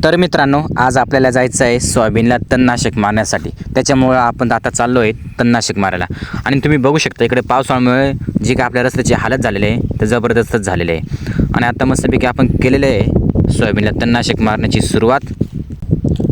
तर मित्रांनो, आज आपल्याला जायचं आहे सोयाबीनला तणनाशक मारण्यासाठी। त्याच्यामुळे आपण आता चाललो आहे तणनाशक मारायला। आणि तुम्ही बघू शकता इकडे पावसामुळे जी काय आपल्या रस्त्याची हालत झालेली आहे ते जबरदस्तच झालेली आहे। आणि आता मस्तपैकी आपण केलेले आहे सोयाबीनला तणनाशक मारण्याची सुरुवात।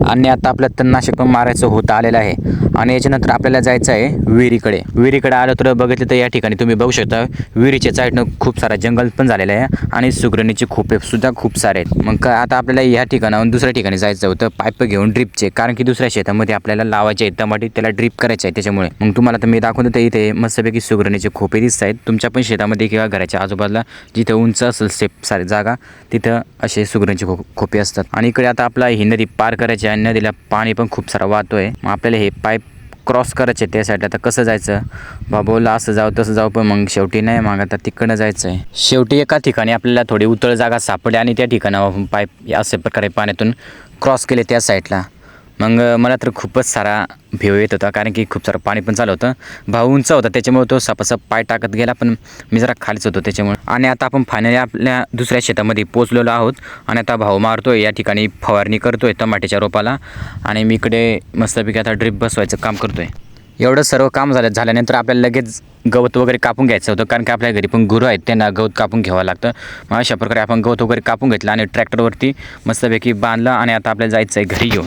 आणि आता आपलं तणनाशक पण मारायचं होत आलेलं आहे। आणि याच्यानंतर आपल्याला जायचं आहे विहिरीकडे आलो तर बघितलं तर या ठिकाणी तुम्ही बघू शकता विहिरीच्या साईडनं खूप सारा जंगल पण झालेलं आहे आणि सुगरणीचे खोपे सुद्धा खूप सारे आहेत। मग आता आपल्याला या ठिकाणाहून दुसऱ्या ठिकाणी जायचं होतं पाईप घेऊन ड्रिपचे, कारण की दुसऱ्या शेतामध्ये आपल्याला लावायचे आहे टमाटे, त्याला ड्रिप करायचे आहे। त्याच्यामुळे मग तुम्हाला तर मी दाखवतो ते इथे मस्तपैकी सुगरणीचे खोपे दिसत आहेत। तुमच्या पण शेतामध्ये किंवा घराच्या आजूबाजूला जिथे उंच असेल सेफ सारी जागा तिथं असे सुगरणीचे खोपे असतात। आणि इकडे आता आपला ही नदी पार करायची आहे। नदीला पाणी पण खूप सारा वाहतोय। मग आपल्याला हे पाईप क्रॉस करायचे त्यासाठी आता कसं जायचं बाबोला, असं जाऊ तसं जाऊ, पण मग शेवटी नाही, मग आता तिकडनं जायचं आहे। शेवटी एका ठिकाणी आपल्याला थोडी उतळ जागा सापडली आणि त्या ठिकाणावर पाईप अशा प्रकारे पाण्यातून क्रॉस केले त्या साईडला। मग मला तर खूपच सारा भेव येत होता, कारण की खूप सारं पाणी पण चालू होतं। भाऊ उंच होता त्याच्यामुळे तो सपासप पाय टाकत गेला, पण मी जरा खालीच होतो त्याच्यामुळे। आणि आता आपण फायनली आपल्या दुसऱ्या शेतामध्ये पोचलेलो आहोत। आणि आता भाऊ मारतोय या ठिकाणी फवारणी करतोय टमाट्याच्या रोपाला, आणि मी इकडे मस्तपैकी आता ड्रिप बसवायचं काम करतोय। एवढं सर्व काम झाल्यानंतर आपल्याला लगेच गवत वगैरे कापून घ्यायचं होतं, कारण की आपल्या घरी पण गुरं आहेत, त्यांना गवत कापून घ्यावं लागतं। मग अशा प्रकारे आपण गवत वगैरे कापून घेतलं आणि ट्रॅक्टरवरती मस्तपैकी बांधलं आणि आता आपल्याला जायचं आहे घरी घेऊन।